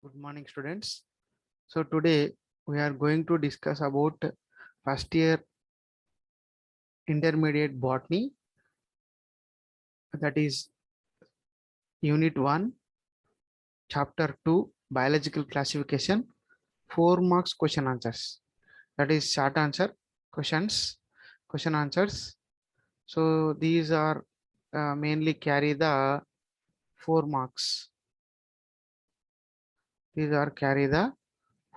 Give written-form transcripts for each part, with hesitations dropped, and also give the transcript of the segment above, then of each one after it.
Good morning, students. So today we are going to discuss about first year intermediate botany, that is unit 1, chapter 2, biological classification, 4 marks question answers. That is short answer questions, question answers. So these are mainly carry the 4 marks. These are carry the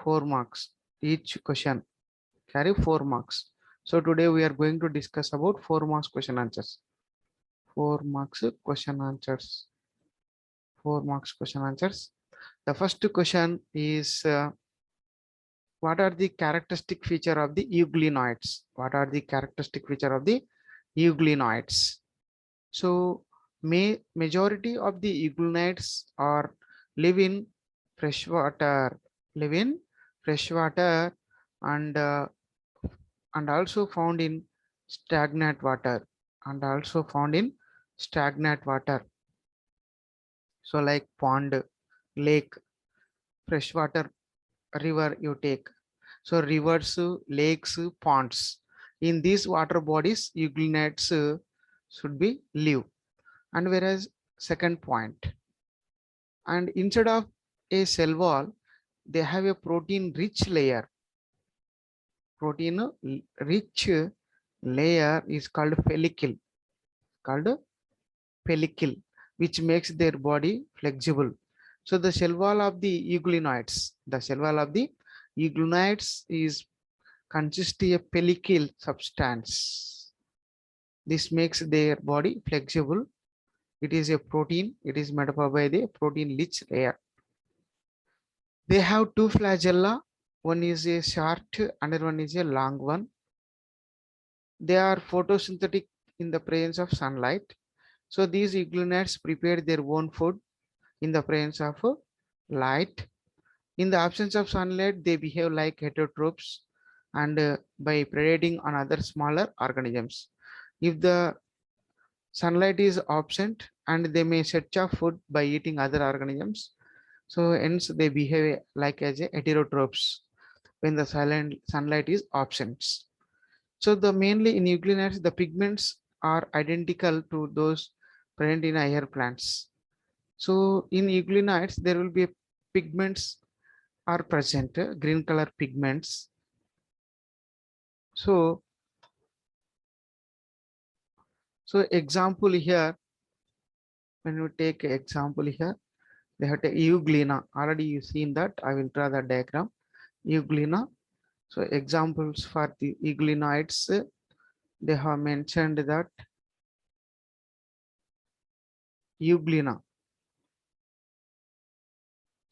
4 marks. Each question carry 4 marks. So today we are going to discuss about 4 marks question answers. 4 marks question answers. 4 marks question answers. The first question is what are the characteristic feature of the euglenoids? What are the characteristic feature of the euglenoids? So majority of the euglenoids are live in freshwater, live in freshwater and and also found in stagnant water and also found in stagnant water. So like pond, lake, freshwater, river you take. So rivers, lakes, ponds. In these water bodies, euglenids should be live. And whereas second point, and instead of a cell wall, they have a protein rich layer. Protein rich layer is called pellicle. Called pellicle, which makes their body flexible. So the cell wall of the euglenids is consists of pellicle substance. This makes their body flexible. It is a protein. It is made up by the protein rich layer. They have two flagella. One is a short, another one is a long one. They are photosynthetic in the presence of sunlight. So these euglenids prepare their own food in the presence of light. In the absence of sunlight, they behave like heterotrophs and by predating on other smaller organisms. If the sunlight is absent, and they may search for food by eating other organisms, so hence they behave like as a heterotrophs when the sunlight is absent. So the mainly in euglenids, the pigments are identical to those present in higher plants. So in euglenids, there will be pigments are present, green color pigments. So, example here, when you take example here, they have the euglena. Already you seen that. I will draw the diagram. Euglena. So examples for the euglenoids, they have mentioned that euglena.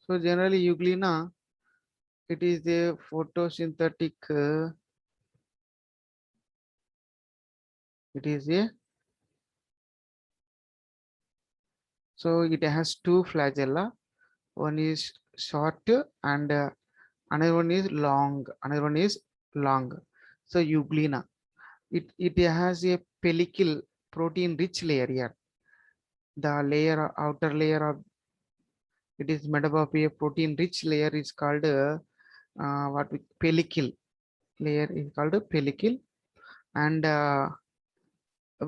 So generally euglena, it is the photosynthetic. It is a so it has two flagella. One is short and another one is long. Another one is long. So euglena. It has a pellicle protein rich layer here. The layer outer layer of it is made up of a protein rich layer is called what we pellicle layer is called a pellicle, and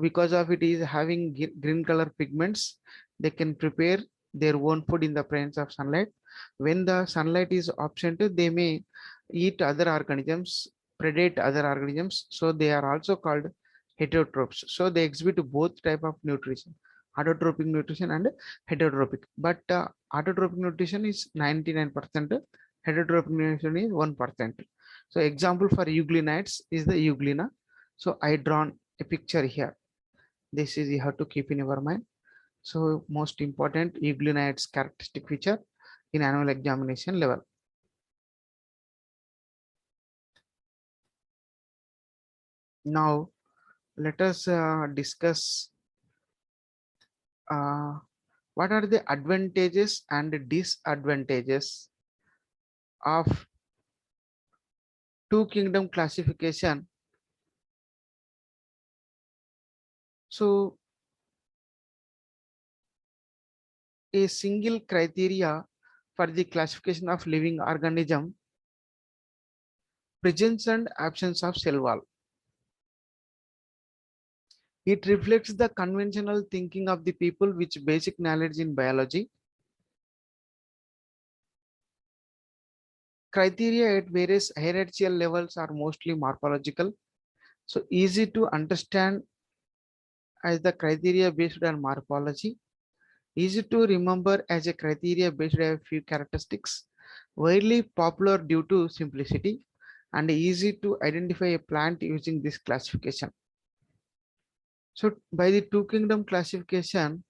because of it is having green color pigments, they can prepare their own food in the presence of sunlight. When the sunlight is absent, they may eat other organisms, predate other organisms, so they are also called heterotrophs. So they exhibit both type of nutrition, autotrophic nutrition and heterotrophic. But autotrophic nutrition is 99%, heterotrophic nutrition is 1%. So example for euglenids is the euglena. So I drawn a picture here. This is you have to keep in your mind. So most important euglenids characteristic feature in annual examination level. Now let us discuss uh, what are the advantages and disadvantages of two kingdom classification. So a single criteria for the classification of living organism, presence and absence of cell wall. It reflects the conventional thinking of the people with basic knowledge in biology. Criteria at various hierarchical levels are mostly morphological, so easy to understand as the criteria based on morphology, easy to remember as a criteria based on a few characteristics, widely popular due to simplicity, and easy to identify a plant using this classification. So by the two kingdom classification,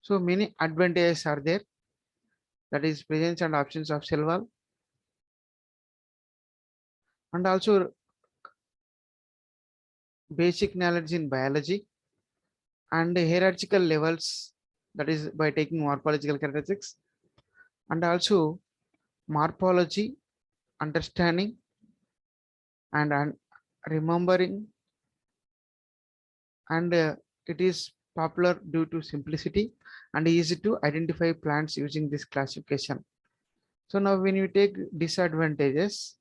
so many advantages are there, that is presence and absence of cell wall, and also basic knowledge in biology, and hierarchical levels, that is by taking morphological characteristics, and also morphology, understanding, and remembering, and it is popular due to simplicity and easy to identify plants using this classification. So now when you take disadvantages,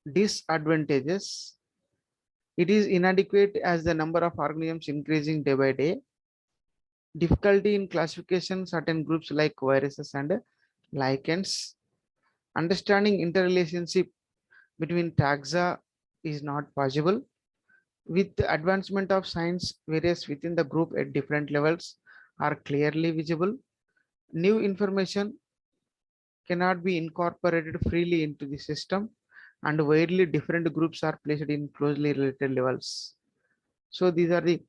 it is inadequate as the number of organisms increasing day by day. Difficulty in classification certain groups like viruses and lichens. Understanding interrelationship between taxa is not possible. With the advancement of science, various within the group at different levels are clearly visible. New information cannot be incorporated freely into the system, and widely different groups are placed in closely related levels. So these are the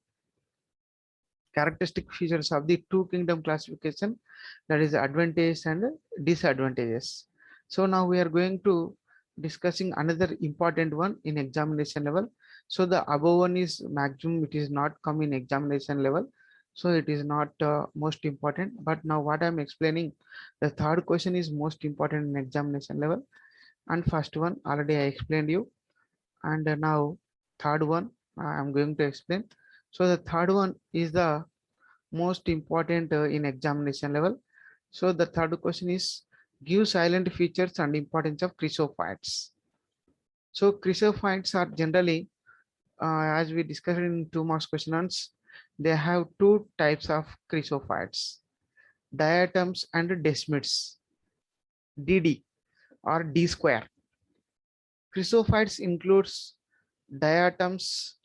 characteristic features of the two kingdom classification, that is advantages and disadvantages. So now we are going to discussing another important one in examination level. So the above one is maximum, it is not come in examination level, so it is not most important. But now what I'm explaining, the third question is most important in examination level, and first one already I explained you, and now third one I'm going to explain. So the third one is the most important in examination level. So the third question is give silent features and importance of chrysophytes. So chrysophytes are generally, as we discussed in 2 marks questions, they have two types of chrysophytes, diatoms and desmids, DD or D square. Chrysophytes includes diatoms,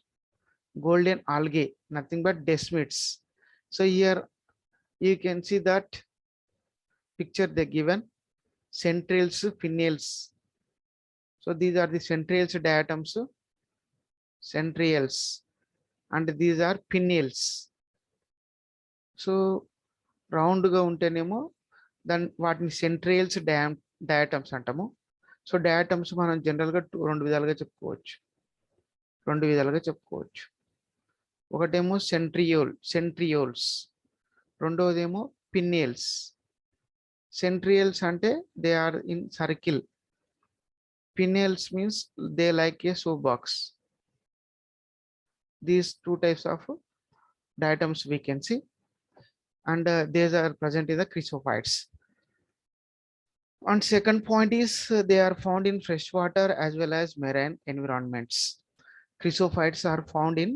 golden algae, nothing but desmids. So here you can see that picture they given, centrales, pinnales. So these are the centrales diatoms, centrales, and these are pinnales. So round ga ఉంటేనేమో దాని వాటిని centrales diatoms అంటాము. So diatoms మనం general గా రెండు విధాలుగా చెప్పుకోవచ్చు. ఒకటేమో centrioles, రెండోదేమో pinnales. Centrioles అంటే they are in circle, pinnales means they like a soap box. These two types of diatoms we can see, and these are present in the chrysophytes. And second point is they are found in freshwater as well as marine environments. Chrysophytes are found in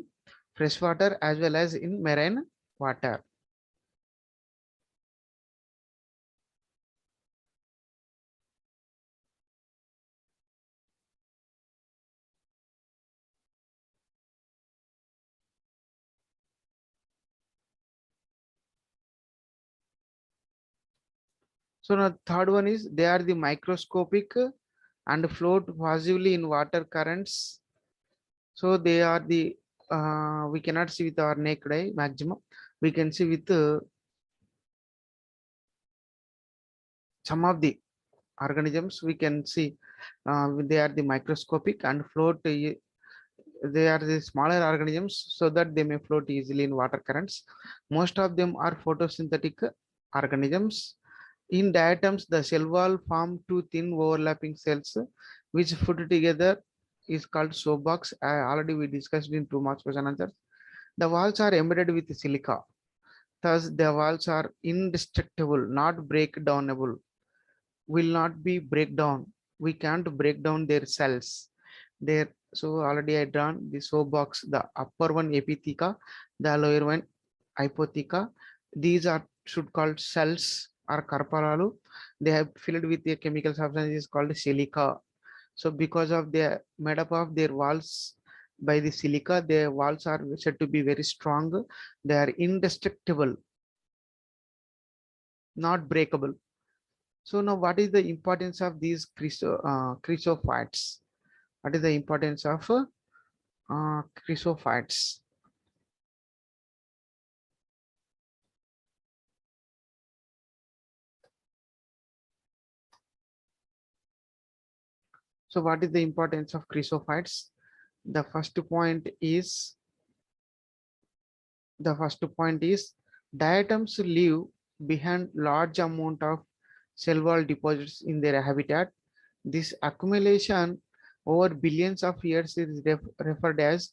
freshwater as well as in marine water. So now third one is they are the microscopic and float passively in water currents. So they are the we cannot see with our naked eye maximum. We can see with some of the organisms we can see they are the microscopic and float. They are the smaller organisms so that they may float easily in water currents. Most of them are photosynthetic organisms, In diatoms, the cell wall form two thin overlapping cells which put together is called soap box. Already we discussed in 2 marks question answers. The walls are embedded with silica. Thus, the walls are indestructible, not breakdownable. Will not be breakdown. We can't break down their cells. There, so already I drawn the soap box. The upper one epitheca, the lower one hypotheca. These are should called cells or corporalu. They have filled with a chemical substance is called silica. So because of the made up of their walls by the silica, their walls are said to be very strong. They are indestructible, not breakable. So now what is the importance of these chrysophytes? What is the importance of chrysophytes? So what is the importance of chrysophytes? The first point is diatoms leave behind large amount of cell wall deposits in their habitat. This accumulation over billions of years is referred as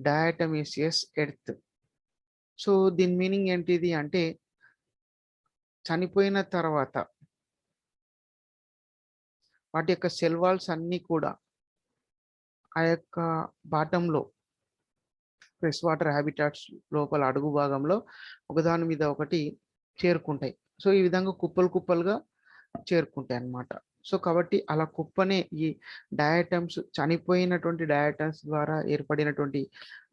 diatomaceous earth. So దీని meaning ఏంటిది అంటే చనిపోయిన తర్వాత వాటి యొక్క cell walls అన్ని కూడా ఆ యొక్క బాటంలో ఫ్రెష్ వాటర్ హ్యాబిటాట్స్ లోపల అడుగు భాగంలో ఒకదాని మీద ఒకటి చేరుకుంటాయి. సో ఈ విధంగా కుప్పలు కుప్పలుగా చేరుకుంటాయి అన్నమాట. సో కాబట్టి అలా కుప్పనే ఈ డయాటమ్స్ చనిపోయినటువంటి డయాటమ్స్ ద్వారా ఏర్పడినటువంటి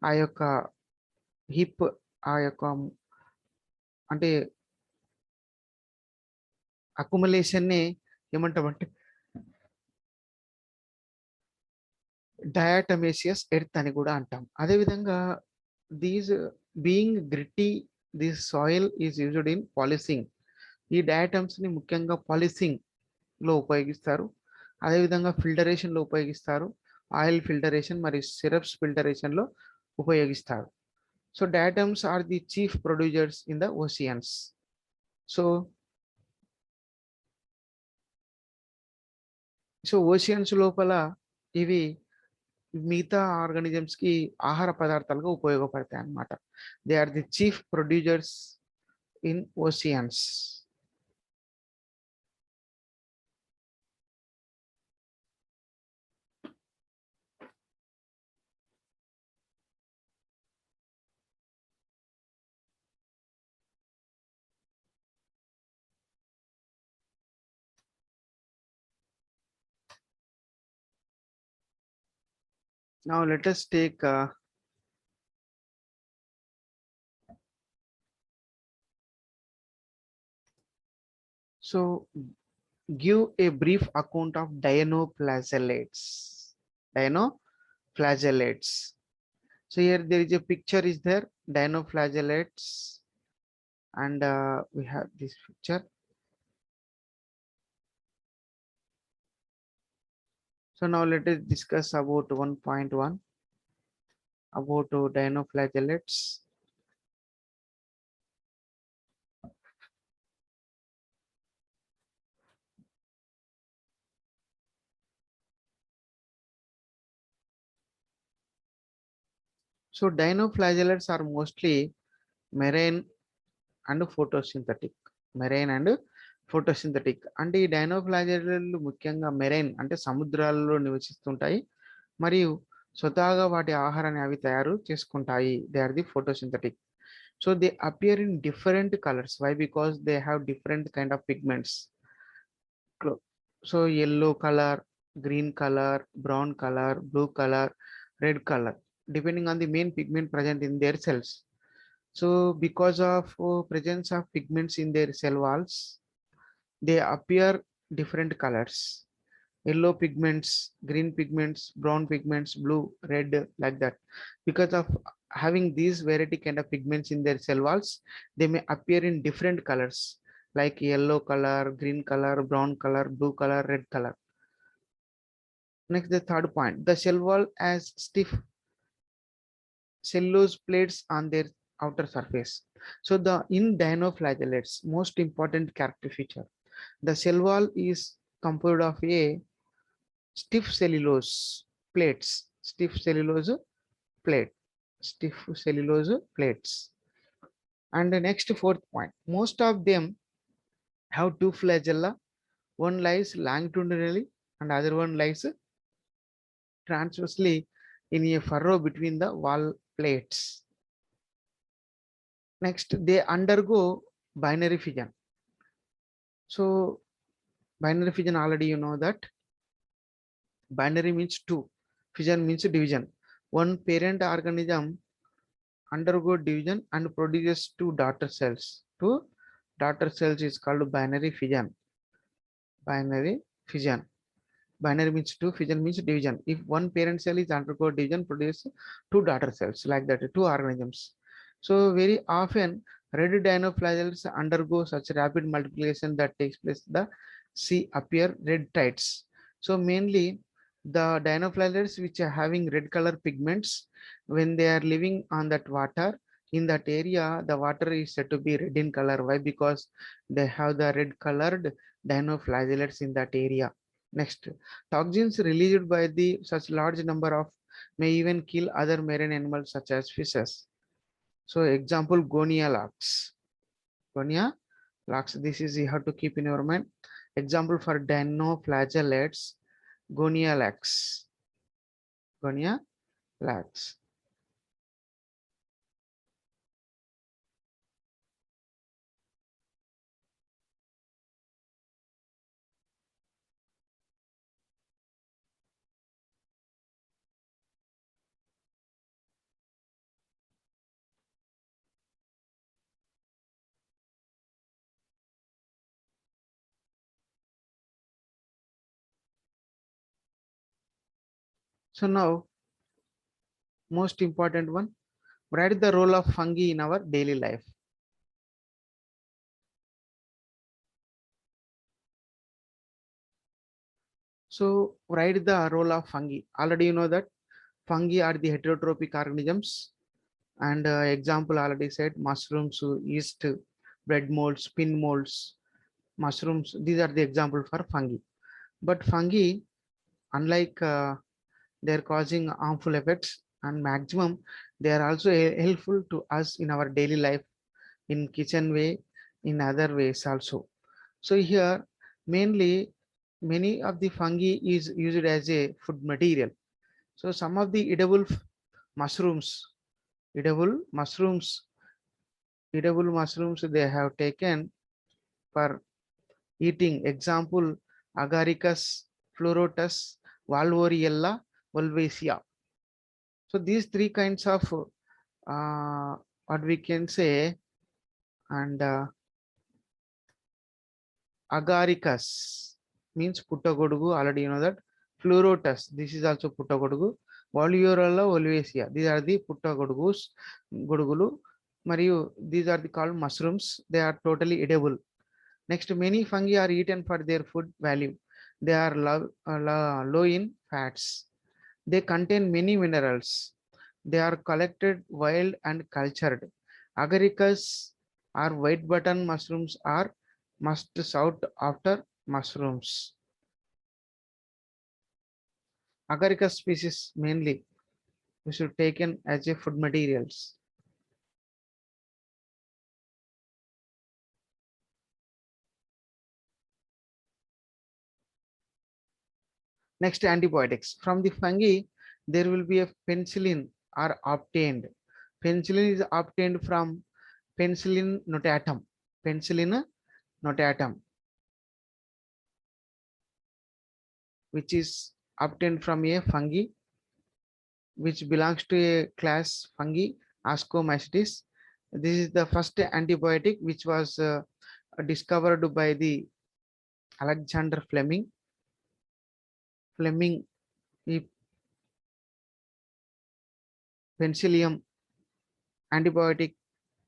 ఆ యొక్క హిప్ ఆ యొక్క అంటే అక్యుములేషన్నే ఏమంటామంటే డయాటమేసియస్ ఎర్త్ అని కూడా అంటాం. అదేవిధంగా these being gritty this soil is used in polishing. ఈ డయాటమ్స్ ని ముఖ్యంగా పాలిసింగ్ లో ఉపయోగిస్తారు. అదేవిధంగా ఫిల్టరేషన్ లో ఉపయోగిస్తారు. ఆయిల్ ఫిల్టరేషన్ మరియు సిరప్స్ ఫిల్టరేషన్ లో ఉపయోగిస్తారు. So diatoms are the chief producers in the oceans. So oceans లోపల ఇవి మిగతా ఆర్గానిజమ్స్ కి ఆహార పదార్థాలుగా ఉపయోగపడతాయి అన్నమాట. They are the chief producers in oceans. Now let us take so give a brief account of dinoflagellates. Dinoflagellates. So here there is a picture is there, dinoflagellates, and we have this picture. So now let us discuss about 1.1 about dinoflagellates. So dinoflagellates are mostly marine and photosynthetic. Marine and photosynthetic అంటే ఈ డైనోఫ్లాజెల్లు ముఖ్యంగా marine అంటే సముద్రాలలో నివసిస్తుంటాయి మరియు స్వతహాగా వాటి ఆహారాన్ని అవి తయారు చేసుకుంటాయి. They are the photosynthetic. So they appear in different colours. Why? Because they have different kind of pigments. So yellow color, green color, brown color, blue color, red color, depending on the main pigment present in their cells. So because of presence of pigments in their cell walls, they appear different colors. Yellow pigments, green pigments, brown pigments, blue, red, like that. Because of having these variety kind of pigments in their cell walls, they may appear in different colors like yellow color, green color, brown color, blue color, red color. Next, the third point, the cell wall has stiff cellulose plates on their outer surface. So the in dinoflagellates, most important character feature, The cell wall is composed of a stiff cellulose plates, stiff cellulose plate, stiff cellulose plates. And the next fourth point, most of them have two flagella. One lies longitudinally and other one lies transversely in a furrow between the wall plates. Next, they undergo binary fission. So binary fission, already you know that binary means two, fission means division. One parent organism undergo division and produces two daughter cells. Two daughter cells is called binary fission. Binary fission. Binary means two, fission means division. If one parent cell is undergo division, produce two daughter cells, like that, two organisms. So very often red dinoflagellates undergo such rapid multiplication that takes place the sea appear red tides. So mainly the dinoflagellates which are having red color pigments, when they are living on that water, in that area the water is said to be red in color. Why? Because they have the red colored dinoflagellates in that area. Next, toxins released by the such large number of may even kill other marine animals such as fishes. So example, Gonia lax. Gonia lax, this is you have to keep in your mind. Example for dinoflagellates, Gonia lax. Gonia lax. So now, most important one, write the role of fungi in our daily life. So write the role of fungi. Already you know that fungi are the heterotrophic organisms, and example already said, mushrooms, yeast, bread molds, spin molds, mushrooms. These are the example for fungi. But fungi, unlike they're causing harmful effects, and maximum they are also helpful to us in our daily life, in kitchen way, in other ways also. So here mainly many of the fungi is used as a food material. So some of the mushrooms, edible mushrooms, edible mushrooms they have taken for eating. Example, Agaricus fluorotus, Valvoriella volvaceae. So these three kinds of what we can say, and Agaricus means puttagodugu, already you know that. Fluorotus, this is also puttagodugu. Valvoriella volvaceae, these are the puttagodugus, godugulu. Mariyu, these are the called mushrooms. They are totally edible. Next, many fungi are eaten for their food value. They are low in fats. They contain many minerals. They are collected wild and cultured. Agaricus or white button mushrooms are must sought after mushrooms. Agaricus species mainly we should taken as a food materials. Next, antibiotics. From the fungi, there will be a penicillin are obtained. Penicillin is obtained from Penicillin notatum. Penicillin notatum, which is obtained from a fungi, which belongs to a class fungi, Ascomycetes. This is the first antibiotic which was discovered by the Alexander Fleming. Fleming, he penicillium antibiotic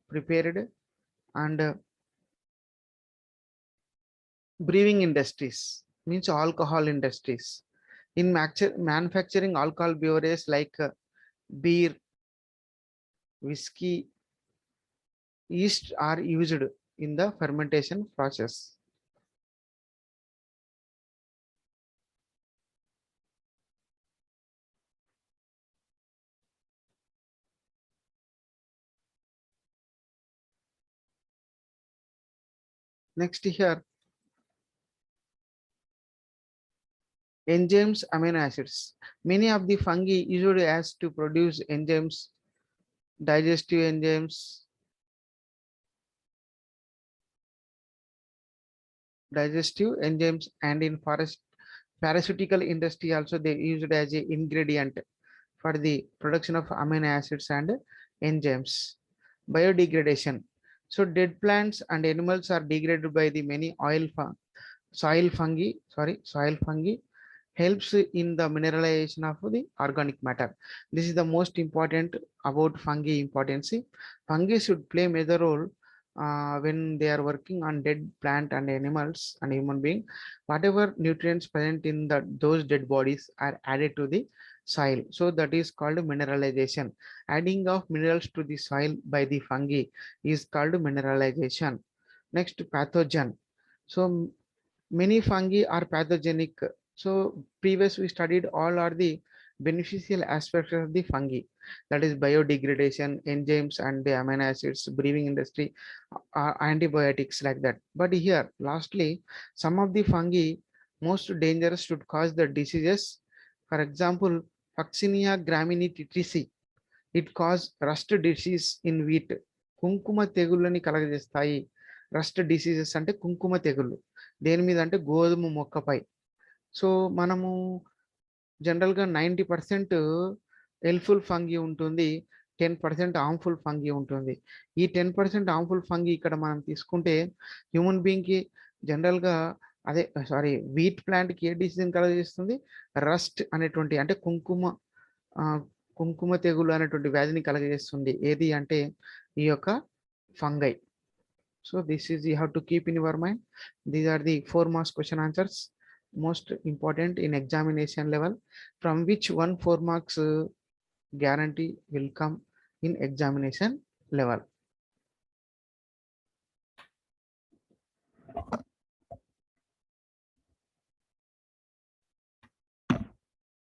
prepared, and brewing industries means alcohol industries. In manufacturing alcohol beverages like beer, whiskey, yeast are used in the fermentation process. Next here, enzymes, amino acids. Many of the fungi usually has to produce enzymes, digestive enzymes, and in pharmaceutical industry also they use it as a ingredient for the production of amino acids and enzymes. Biodegradation. So dead plants and animals are degraded by the many soil fungi helps in the mineralization of the organic matter. This is the most important about fungi importance. Fungi should play major role when they are working on dead plant and animals and human being. Whatever nutrients present in those dead bodies are added to the soil. So that is called mineralization. Adding of minerals to the soil by the fungi is called mineralization. Next, pathogen. So many fungi are pathogenic. So previous we studied all are the beneficial aspects of the fungi. That is biodegradation, enzymes and the amino acids, breeding industry, antibiotics like that. But here, lastly, some of the fungi most dangerous should cause the diseases. For example, Vaccinia gramineae, it cause rust disease in wheat. కుంకుమ తెగుళ్ళని కలగజేస్తాయి. Rust diseases అంటే కుంకుమ తెగుళ్ళు దేని మీద అంటే గోధుమ మొక్కపై. So మనము జనరల్గా 90% హెల్ప్ఫుల్ ఫంగి ఉంటుంది, 10% హార్మ్ఫుల్ ఫంగి ఉంటుంది. ఈ 10% హార్మ్ఫుల్ ఫంగి ఇక్కడ మనం తీసుకుంటే హ్యూమన్ బీయింగ్కి జనరల్గా వీట్ ప్లాంట్కి ఏ డిసీజ్ని కలగజేస్తుంది, రస్ట్ అనేటువంటి అంటే కుంకుమ తెగులు అనేటువంటి వ్యాధిని కలగజేస్తుంది. ఏది అంటే ఈ యొక్క fungi. So this is you have to keep in your mind. These are the 4 marks question answers most important in examination level, from which 4 marks guarantee will come in examination level.